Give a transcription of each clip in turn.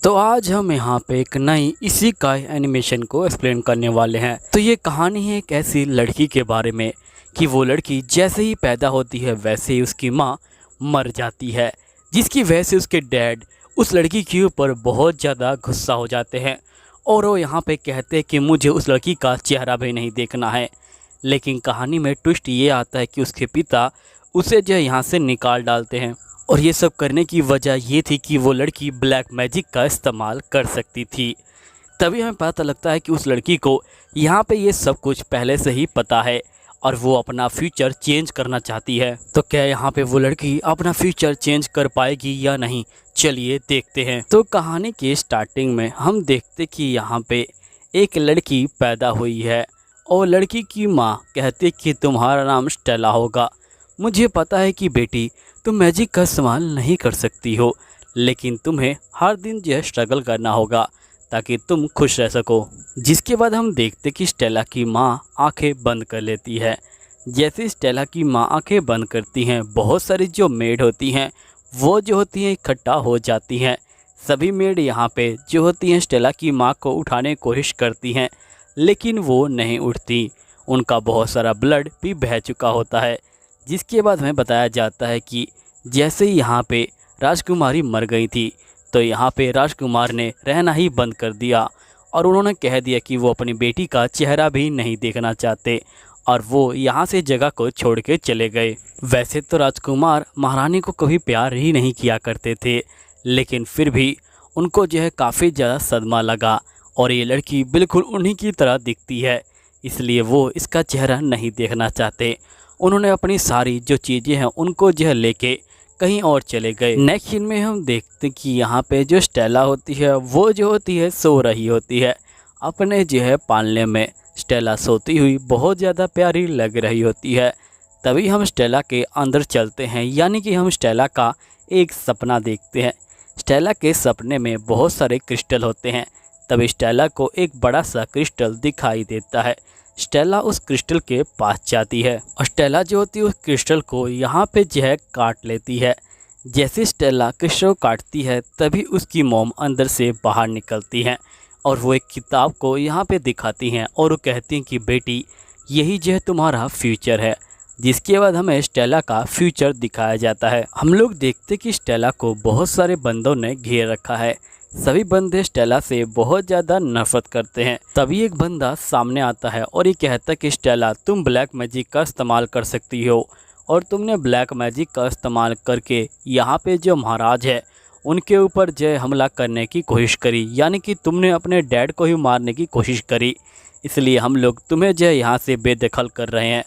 तो आज हम यहाँ पे एक नई इसी का एनिमेशन को एक्सप्लेन करने वाले हैं। तो ये कहानी है एक ऐसी लड़की के बारे में कि वो लड़की जैसे ही पैदा होती है वैसे ही उसकी माँ मर जाती है, जिसकी वजह से उसके डैड उस लड़की के ऊपर बहुत ज़्यादा गुस्सा हो जाते हैं और वो यहाँ पे कहते हैं कि मुझे उस लड़की का चेहरा भी नहीं देखना है। लेकिन कहानी में ट्विस्ट ये आता है कि उसके पिता उसे जो यहाँ से निकाल डालते हैं और ये सब करने की वजह ये थी कि वो लड़की ब्लैक मैजिक का इस्तेमाल कर सकती थी। तभी हमें पता लगता है कि उस लड़की को यहाँ पे ये सब कुछ पहले से ही पता है और वो अपना फ्यूचर चेंज करना चाहती है। तो क्या यहाँ पे वो लड़की अपना फ्यूचर चेंज कर पाएगी या नहीं, चलिए देखते हैं। तो कहानी के स्टार्टिंग में हम देखते कि यहाँ पे एक लड़की पैदा हुई है और लड़की की माँ कहती कि तुम्हारा नाम स्टेला होगा। मुझे पता है कि बेटी तुम मैजिक का इस्तेमाल नहीं कर सकती हो, लेकिन तुम्हें हर दिन जो है स्ट्रगल करना होगा ताकि तुम खुश रह सको। जिसके बाद हम देखते कि स्टेला की माँ आंखें बंद कर लेती है। जैसे स्टेला की माँ आंखें बंद करती हैं, बहुत सारी जो मेड होती हैं वो जो होती हैं इकट्ठा हो जाती हैं। सभी मेड यहाँ पे जो होती हैं स्टेला की माँ को उठाने की कोशिश करती हैं, लेकिन वो नहीं उठती। उनका बहुत सारा ब्लड भी बह चुका होता है। जिसके बाद हमें बताया जाता है कि जैसे ही यहाँ पे राजकुमारी मर गई थी तो यहाँ पे राजकुमार ने रहना ही बंद कर दिया और उन्होंने कह दिया कि वो अपनी बेटी का चेहरा भी नहीं देखना चाहते और वो यहाँ से जगह को छोड़ के चले गए। वैसे तो राजकुमार महारानी को कभी प्यार ही नहीं किया करते थे, लेकिन फिर भी उनको जो है काफ़ी ज़्यादा सदमा लगा और ये लड़की बिल्कुल उन्हीं की तरह दिखती है, इसलिए वो इसका चेहरा नहीं देखना चाहते। उन्होंने अपनी सारी जो चीज़ें हैं उनको जो है लेके कहीं और चले गए। नेक्स्ट सीन में हम देखते कि यहाँ पे जो स्टेला होती है वो जो होती है सो रही होती है अपने जो है पालने में। स्टेला सोती हुई बहुत ज़्यादा प्यारी लग रही होती है। तभी हम स्टेला के अंदर चलते हैं, यानी कि हम स्टेला का एक सपना देखते हैं। स्टेला के सपने में बहुत सारे क्रिस्टल होते हैं। तभी स्टेला को एक बड़ा सा क्रिस्टल दिखाई देता है। स्टेला उस क्रिस्टल के पास जाती है और स्टेला जो होती है उस क्रिस्टल को यहाँ पे जो है काट लेती है। जैसे स्टेला क्रिस्टल को काटती है तभी उसकी मॉम अंदर से बाहर निकलती हैं और वो एक किताब को यहाँ पे दिखाती हैं और वो कहती हैं कि बेटी यही जो है तुम्हारा फ्यूचर है। जिसके बाद हमें स्टेला का फ्यूचर दिखाया जाता है। हम लोग देखते कि स्टेला को बहुत सारे बंदों ने घेर रखा है। सभी बंदे स्टेला से बहुत ज़्यादा नफरत करते हैं। तभी एक बंदा सामने आता है और ये कहता है कि स्टेला तुम ब्लैक मैजिक का इस्तेमाल कर सकती हो और तुमने ब्लैक मैजिक का इस्तेमाल करके यहाँ पे जो महाराज है उनके ऊपर जो हमला करने की कोशिश करी, यानी कि तुमने अपने डैड को ही मारने की कोशिश करी, इसलिए हम लोग तुम्हें जो यहाँ से बेदखल कर रहे हैं।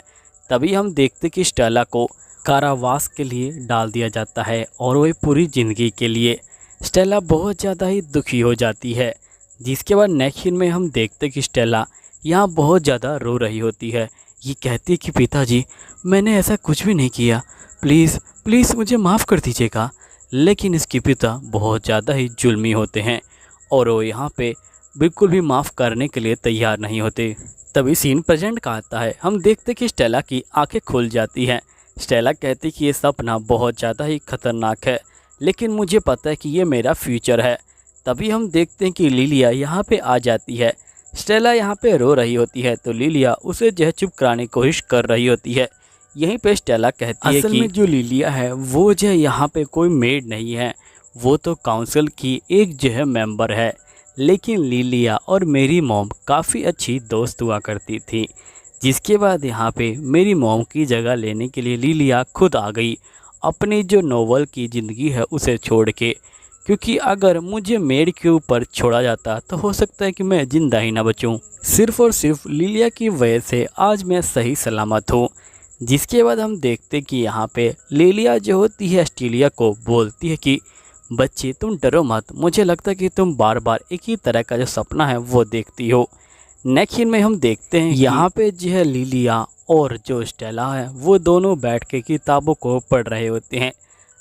तभी हम देखते कि स्टेला को कारावास के लिए डाल दिया जाता है और वह पूरी ज़िंदगी के लिए। स्टेला बहुत ज़्यादा ही दुखी हो जाती है। जिसके बाद नेक्स्ट सीन में हम देखते कि स्टेला यहाँ बहुत ज़्यादा रो रही होती है। ये कहती है कि पिताजी मैंने ऐसा कुछ भी नहीं किया, प्लीज़ प्लीज़ मुझे माफ़ कर दीजिएगा। लेकिन इसके पिता बहुत ज़्यादा ही जुल्मी होते हैं और वो यहाँ पे बिल्कुल भी माफ़ करने के लिए तैयार नहीं होते। तभी सीन प्रेजेंट का आता है। हम देखते कि स्टेला की आंखें खुल जाती हैं। स्टेला कहती कि ये सपना बहुत ज़्यादा ही खतरनाक है, लेकिन मुझे पता है कि ये मेरा फ्यूचर है। तभी हम देखते हैं कि लिलिया यहाँ पे आ जाती है। स्टेला यहाँ पे रो रही होती है तो लिलिया उसे जो है चुप कराने की कोशिश कर रही होती है। यहीं पे स्टेला कहती है कि असल में जो लिलिया है वो जो है यहाँ पे कोई मेड नहीं है, वो तो काउंसिल की एक जो है मेंबर है। लेकिन लिलिया और मेरी मॉम काफ़ी अच्छी दोस्त हुआ करती थी। जिसके बाद यहाँ पे मेरी मॉम की जगह लेने के लिए लिलिया खुद आ गई अपनी जो नोवेल की ज़िंदगी है उसे छोड़ के, क्योंकि अगर मुझे मेड के ऊपर छोड़ा जाता तो हो सकता है कि मैं ज़िंदा ही ना बचूं। सिर्फ़ और सिर्फ लिलिया की वजह से आज मैं सही सलामत हूँ। जिसके बाद हम देखते कि यहाँ पे लिलिया जो होती है स्टीलिया को बोलती है कि बच्चे तुम डरो मत, मुझे लगता है कि तुम बार बार एक ही तरह का जो सपना है वो देखती हो। नेक्स्ट सीन में हम देखते हैं यहाँ पे जो है लिलिया और जो स्टेला है वो दोनों बैठ के किताबों को पढ़ रहे होते हैं।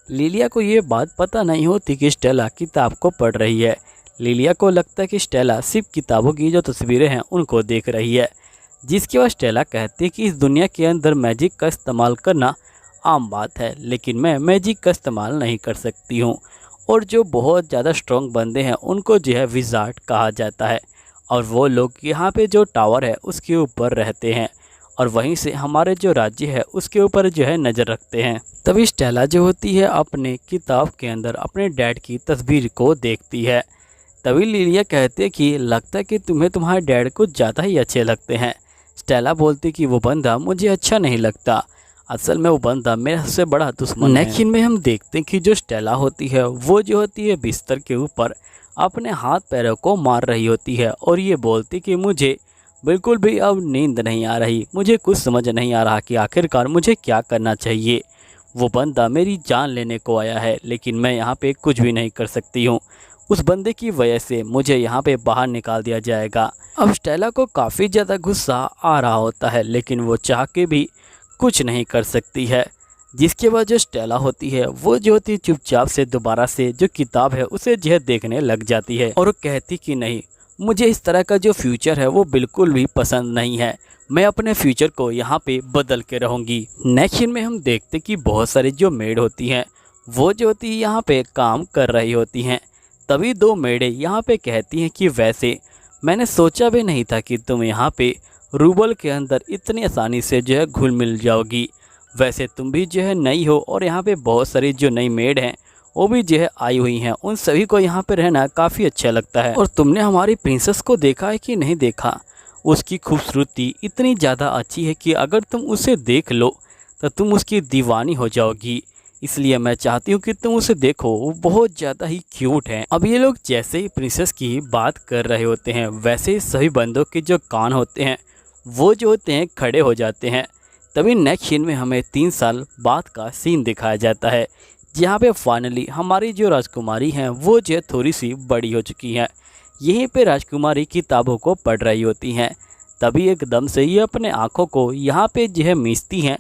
लिलिया को ये बात पता नहीं होती कि स्टेला किताब को पढ़ रही है। लिलिया को लगता है कि स्टेला सिर्फ किताबों की जो तस्वीरें हैं उनको देख रही है। जिसके बाद स्टेला कहती है कि इस दुनिया के अंदर मैजिक का इस्तेमाल करना आम बात है, लेकिन मैं मैजिक का इस्तेमाल नहीं कर सकती हूँ और जो बहुत ज़्यादा स्ट्रॉन्ग बंदे हैं उनको जो है विज़ार्ड कहा जाता है। और वो लोग यहाँ पे जो टावर है उसके ऊपर रहते हैं और वहीं से हमारे जो राज्य है उसके ऊपर जो है नज़र रखते हैं। तभी स्टेला जो होती है अपने किताब के अंदर अपने डैड की तस्वीर को देखती है। तभी लिलिया कहते कि लगता है कि तुम्हें तुम्हारे डैड कुछ ज़्यादा ही अच्छे लगते हैं। स्टेला बोलती कि वो बंदा मुझे अच्छा नहीं लगता, असल में वो बंदा मेरे सबसे बड़ा दुश्मन है। नेक्स्ट सीन में हम देखते हैं कि जो स्टेला होती है वो जो होती है बिस्तर के ऊपर अपने हाथ पैरों को मार रही होती है और ये बोलती कि मुझे बिल्कुल भी अब नींद नहीं आ रही, मुझे कुछ समझ नहीं आ रहा कि आखिरकार मुझे क्या करना चाहिए। वो बंदा मेरी जान लेने को आया है लेकिन मैं यहाँ पे कुछ भी नहीं कर सकती हूँ। उस बंदे की वजह से मुझे यहाँ पे बाहर निकाल दिया जाएगा। अब स्टेला को काफ़ी ज़्यादा गुस्सा आ रहा होता है लेकिन वो चाह के भी कुछ नहीं कर सकती है। जिसके बाद जो स्टेला होती है वो जो होती है चुपचाप से दोबारा से जो किताब है उसे जो है देखने लग जाती है और वो कहती कि नहीं, मुझे इस तरह का जो फ्यूचर है वो बिल्कुल भी पसंद नहीं है, मैं अपने फ्यूचर को यहाँ पे बदल के रहूँगी। नेक्स्ट सीन में हम देखते कि बहुत सारी जो मेड होती हैं वो जो होती है यहाँ पे काम कर रही होती हैं। तभी दो मेडें यहाँ पे कहती हैं कि वैसे मैंने सोचा भी नहीं था कि तुम यहाँ पे रूबल के अंदर इतनी आसानी से जो है घुल मिल जाओगी। वैसे तुम भी जो है नई हो और यहाँ पे बहुत सारी जो नई मेड हैं वो भी जो है आई हुई हैं, उन सभी को यहाँ पे रहना काफ़ी अच्छा लगता है। और तुमने हमारी प्रिंसेस को देखा है कि नहीं देखा, उसकी खूबसूरती इतनी ज़्यादा अच्छी है कि अगर तुम उसे देख लो तो तुम उसकी दीवानी हो जाओगी, इसलिए मैं चाहती हूँ कि तुम उसे देखो, वो बहुत ज़्यादा ही क्यूट है। अब ये लोग जैसे ही प्रिंसेस की बात कर रहे होते हैं वैसे ही सभी बंदों के जो कान होते हैं वो जो होते हैं खड़े हो जाते हैं। तभी नेक्स्ट सीन में हमें 3 साल बाद का सीन दिखाया जाता है जहाँ पे फाइनली हमारी जो राजकुमारी हैं वो जो है थोड़ी सी बड़ी हो चुकी हैं। यहीं पे राजकुमारी किताबों को पढ़ रही होती हैं। तभी एकदम से ये अपने आँखों को यहाँ पे जो है मीचती हैं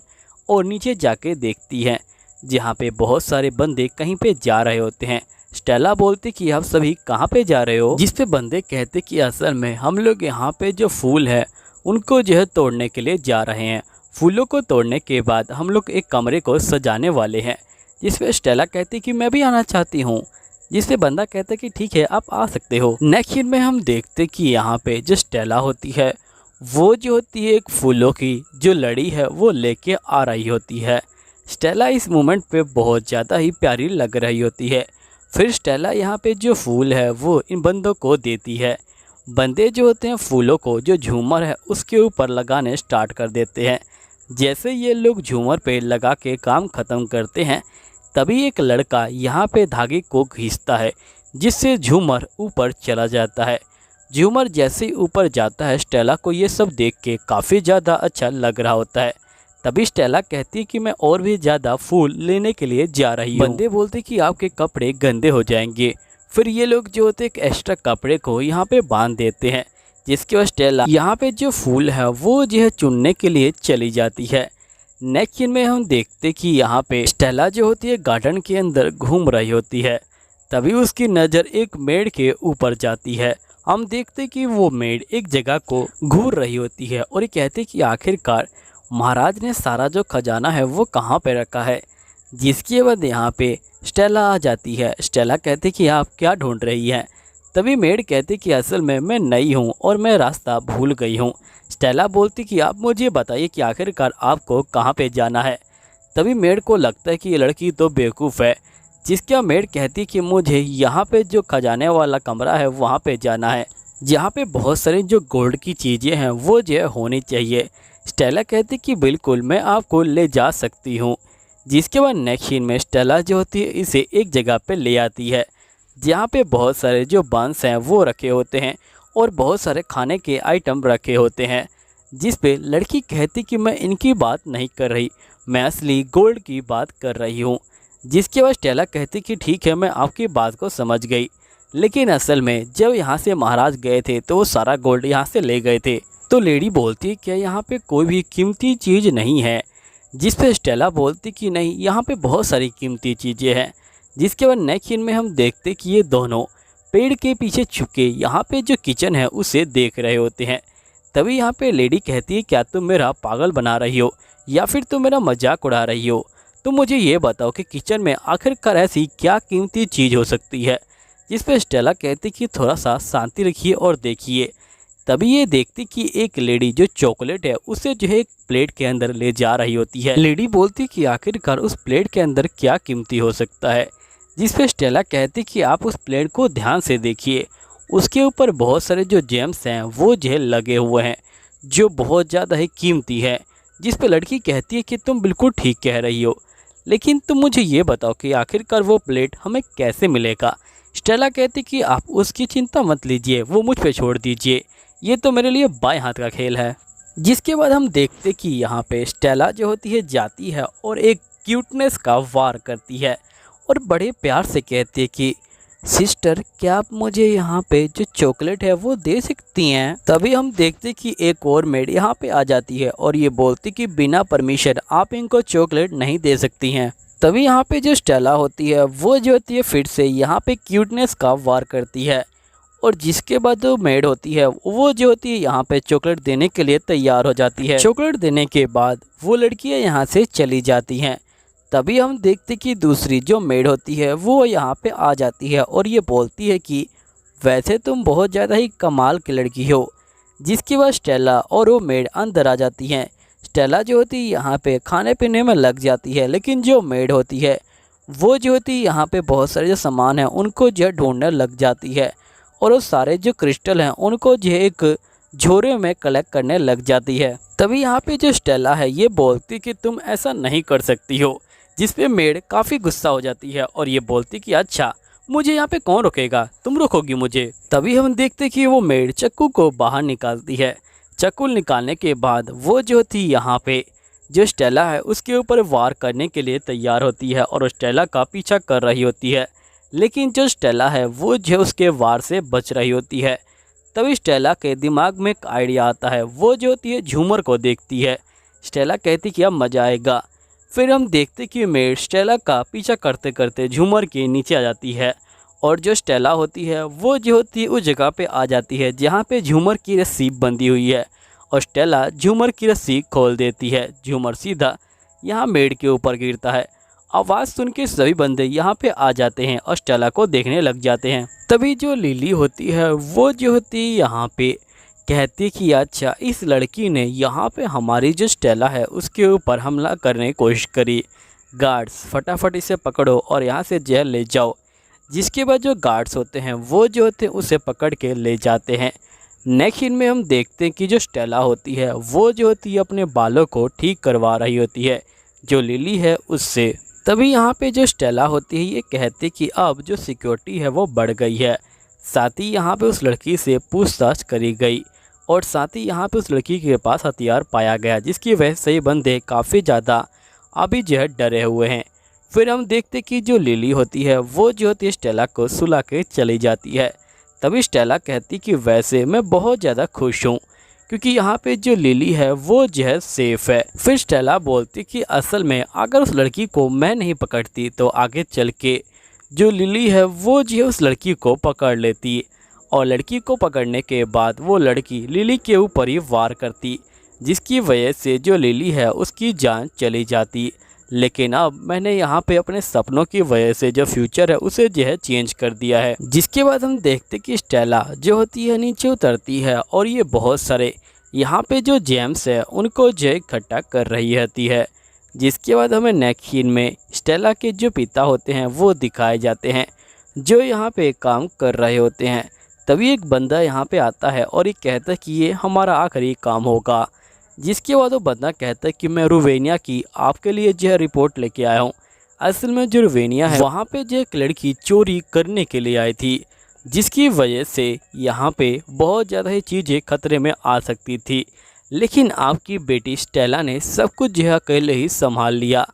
और नीचे जाके देखती हैं जहाँ पे बहुत सारे बंदे कहीं पे जा रहे होते हैं। स्टेला बोलती कि आप सभी कहाँ पे जा रहे हो, जिस पे बंदे कहते कि असल में हम लोग यहाँ पे जो फूल है उनको जो है तोड़ने के लिए जा रहे हैं। फूलों को तोड़ने के बाद हम लोग एक कमरे को सजाने वाले हैं। जिस पे स्टेला कहती कि मैं भी आना चाहती हूँ, जिस पे बंदा कहता कि ठीक है आप आ सकते हो। नेक्स्ट सीन में हम देखते कि यहाँ पे जो स्टेला होती है वो जो होती है एक फूलों की जो लड़ी है वो लेके आ रही होती है। स्टेला इस मोमेंट पे बहुत ज़्यादा ही प्यारी लग रही होती है। फिर स्टेला यहाँ पे जो फूल है वो इन बंदों को देती है। बंदे जो होते हैं फूलों को जो झूमर है उसके ऊपर लगाने स्टार्ट कर देते हैं। जैसे ये लोग झूमर पे लगा के काम ख़त्म करते हैं तभी एक लड़का यहाँ पे धागे को खींचता है जिससे झूमर ऊपर चला जाता है। झूमर जैसे ही ऊपर जाता है स्टेला को ये सब देख के काफ़ी ज़्यादा अच्छा लग रहा होता है। तभी स्टेला कहती है कि मैं और भी ज़्यादा फूल लेने के लिए जा रही हूँ। बंदे बोलते कि आपके कपड़े गंदे हो जाएंगे। फिर ये लोग जो होते एक एक्स्ट्रा कपड़े को यहाँ पे बांध देते हैं जिसके बाद स्टेला यहाँ पे जो फूल है वो जो है चुनने के लिए चली जाती है। नेक्स्ट सीन में हम देखते कि यहाँ पे स्टेला जो होती है गार्डन के अंदर घूम रही होती है। तभी उसकी नज़र एक मेड के ऊपर जाती है। हम देखते कि वो मेड एक जगह को घूर रही होती है और ये कहते कि आखिरकार महाराज ने सारा जो खजाना है वो कहाँ पे रखा है। जिसके बाद यहाँ पे स्टेला आ जाती है। स्टेला कहते कि आप क्या ढूंढ रही हैं। तभी मेड कहती कि असल में मैं नई हूँ और मैं रास्ता भूल गई हूँ। स्टेला बोलती कि आप मुझे बताइए कि आखिरकार आपको कहाँ पे जाना है। तभी मेड को लगता है कि ये लड़की तो बेवकूफ़ है। जिसका मेड कहती कि मुझे यहाँ पे जो खजाने वाला कमरा है वहाँ पे जाना है जहाँ पे बहुत सारी जो गोल्ड की चीज़ें हैं वो जो है होनी चाहिए। स्टेला कहती कि बिल्कुल मैं आपको ले जा सकती हूँ। जिसके बाद नेक्स्ट सीन में स्टेला जो होती है इसे एक जगह पे ले आती है जहाँ पे बहुत सारे जो बांस हैं वो रखे होते हैं और बहुत सारे खाने के आइटम रखे होते हैं। जिस पे लड़की कहती कि मैं इनकी बात नहीं कर रही, मैं असली गोल्ड की बात कर रही हूँ। जिसके बाद स्टेला कहती कि ठीक है मैं आपकी बात को समझ गई, लेकिन असल में जब यहाँ से महाराज गए थे तो वो सारा गोल्ड यहाँ से ले गए थे। तो लेडी बोलती क्या यहाँ पे कोई भी कीमती चीज़ नहीं है। जिस पे स्टेला बोलती कि नहीं यहाँ पे बहुत सारी कीमती चीज़ें हैं। जिसके बाद नेक्स्ट सीन में हम देखते कि ये दोनों पेड़ के पीछे छुपके यहाँ पे जो किचन है उसे देख रहे होते हैं। तभी यहाँ पे लेडी कहती है क्या तुम मेरा पागल बना रही हो या फिर तुम मेरा मजाक उड़ा रही हो। तो मुझे ये बताओ कि किचन में आखिरकार ऐसी क्या कीमती चीज़ हो सकती है। जिस पे स्टेला कहती कि थोड़ा सा शांति रखिए और देखिए। तभी ये देखती कि एक लेडी जो चॉकलेट है उसे जो है एक प्लेट के अंदर ले जा रही होती है। लेडी बोलती कि आखिरकार उस प्लेट के अंदर क्या कीमती हो सकता है। जिस पे स्टेला कहती कि आप उस प्लेट को ध्यान से देखिए, उसके ऊपर बहुत सारे जो जेम्स हैं वो जो है लगे हुए हैं, जो बहुत ज़्यादा ही कीमती है। जिस पे लड़की कहती है कि तुम बिल्कुल ठीक कह रही हो, लेकिन तुम मुझे ये बताओ कि आखिरकार वो प्लेट हमें कैसे मिलेगा। स्टेला कहती कि आप उसकी चिंता मत लीजिए, वो मुझ पे छोड़ दीजिए, ये तो मेरे लिए बाएं हाथ का खेल है। जिसके बाद हम देखते कि यहाँ पे स्टेला जो होती है जाती है और एक क्यूटनेस का वार करती है और बड़े प्यार से कहती है कि सिस्टर, क्या आप मुझे यहाँ पे जो चॉकलेट है वो दे सकती हैं। तभी हम देखते कि एक और मेड यहाँ पे आ जाती है और ये बोलती कि बिना परमिशन आप इनको चॉकलेट नहीं दे सकती हैं। तभी यहाँ पे जो स्टेला होती है वो जो होती है फिर से यहाँ पे क्यूटनेस का वार करती है और जिसके बाद जो मेड होती है वो जो होती है यहाँ पे चॉकलेट देने के लिए तैयार हो जाती है। चॉकलेट देने के बाद वो लड़कियाँ यहाँ से चली जाती हैं। तभी हम देखते कि दूसरी जो मेड होती है वो यहाँ पे आ जाती है और ये बोलती है कि वैसे तुम बहुत ज़्यादा ही कमाल की लड़की हो। जिसके बाद स्टेला और वो मेड अंदर आ जाती हैं। स्टेला जो होती है यहाँ पे खाने पीने में लग जाती है, लेकिन जो मेड होती है वो जो होती है यहाँ पे बहुत सारे जो सामान हैं उनको जो ढूंढने लग जाती है और वो सारे जो क्रिस्टल हैं उनको जो एक झोरे में कलेक्ट करने लग जाती है। तभी यहाँ पे जो स्टेला है ये बोलती कि तुम ऐसा नहीं कर सकती हो। जिस पे मेड काफ़ी गुस्सा हो जाती है और ये बोलती कि अच्छा, मुझे यहाँ पे कौन रोकेगा, तुम रोकोगी मुझे। तभी हम देखते कि वो मेड चक्कू को बाहर निकालती है। चक्कू निकालने के बाद वो जो थी यहाँ पे जो स्टेला है उसके ऊपर वार करने के लिए तैयार होती है और स्टेला का पीछा कर रही होती है, लेकिन जो स्टेला है वो जो उसके वार से बच रही होती है। तभी स्टेला के दिमाग में एक आइडिया आता है, वो जो होती है झूमर को देखती है। स्टेला कहती कि अब मज़ा आएगा। फिर हम देखते कि मेड स्टेला का पीछा करते करते झूमर के नीचे आ जाती है और जो स्टेला होती है वो जो होती है उस जगह पे आ जाती है जहाँ पे झूमर की रस्सी बंधी हुई है और स्टेला झूमर की रस्सी खोल देती है। झूमर सीधा यहाँ मेड के ऊपर गिरता है। आवाज़ सुन के सभी बंदे यहाँ पे आ जाते हैं और स्टेला को देखने लग जाते हैं। तभी जो लिली होती है वो जो होती है यहाँ पे कहती कि अच्छा, इस लड़की ने यहाँ पे हमारी जो स्टेला है उसके ऊपर हमला करने की कोशिश करी। गार्ड्स, फटाफट इसे पकड़ो और यहाँ से जेल ले जाओ। जिसके बाद जो गार्ड्स होते हैं वो जो होते हैं उसे पकड़ के ले जाते हैं। नेक्स्ट सीन में हम देखते हैं कि जो स्टेला होती है वो जो होती है अपने बालों को ठीक करवा रही होती है जो लिली है उससे। तभी यहाँ पे जो स्टेला होती है ये कहती कि अब जो सिक्योरिटी है वो बढ़ गई है। साथ ही यहाँ पे उस लड़की से पूछताछ करी गई और साथ ही यहाँ पे उस लड़की के पास हथियार पाया गया, जिसकी वजह से बंदे काफ़ी ज़्यादा अभी जो है डरे हुए हैं। फिर हम देखते कि जो लिली होती है वो जो होती है स्टेला को सुला के चली जाती है। तभी स्टेला कहती कि वैसे मैं बहुत ज़्यादा खुश हूँ क्योंकि यहाँ पे जो लिली है वो जो है सेफ है। फिर स्टेला बोलती कि असल में अगर उस लड़की को मैं नहीं पकड़ती तो आगे चल के जो लिली है वो जो है उस लड़की को पकड़ लेती और लड़की को पकड़ने के बाद वो लड़की लिली के ऊपर ही वार करती, जिसकी वजह से जो लिली है उसकी जान चली जाती। लेकिन अब मैंने यहाँ पे अपने सपनों की वजह से जो फ्यूचर है उसे जो है चेंज कर दिया है। जिसके बाद हम देखते कि स्टेला जो होती है नीचे उतरती है और ये बहुत सारे यहाँ पे जो जेम्स है उनको जो इकट्ठा कर रही होती है। जिसके बाद हमें नेक्स्ट सीन में स्टेला के जो पिता होते हैं वो दिखाए जाते हैं जो यहाँ पे काम कर रहे होते हैं। तभी एक बंदा यहाँ पे आता है और ये कहता है कि ये हमारा आखिरी काम होगा। जिसके बाद वो बंदा कहता है कि मैं रुवेनिया की आपके लिए जो है रिपोर्ट लेके आया हूँ। असल में जो रुवेनिया है वहाँ पे जो एक लड़की चोरी करने के लिए आई थी, जिसकी वजह से यहाँ पे बहुत ज़्यादा ही चीज़ें खतरे में आ सकती थी, लेकिन आपकी बेटी स्टेला ने सब कुछ जो है अकेले ही संभाल लिया।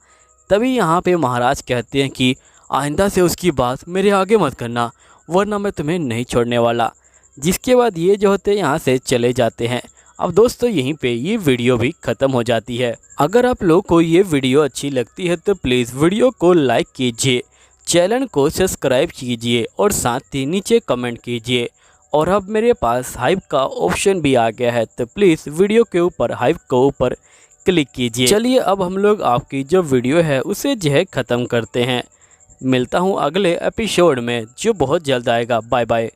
तभी यहाँ पे महाराज कहते हैं कि आइंदा से उसकी बात मेरे आगे मत करना वरना मैं तुम्हें नहीं छोड़ने वाला। जिसके बाद ये जो होते हैं यहाँ से चले जाते हैं। अब दोस्तों यहीं पे ये वीडियो भी ख़त्म हो जाती है। अगर आप लोग को ये वीडियो अच्छी लगती है तो प्लीज़ वीडियो को लाइक कीजिए, चैनल को सब्सक्राइब कीजिए और साथ ही नीचे कमेंट कीजिए। और अब मेरे पास हाइप का ऑप्शन भी आ गया है तो प्लीज़ वीडियो के ऊपर हाइप को ऊपर क्लिक कीजिए। चलिए अब हम लोग आपकी जो वीडियो है उसे जो है ख़त्म करते हैं। मिलता हूँ अगले एपिसोड में जो बहुत जल्द आएगा। Bye bye.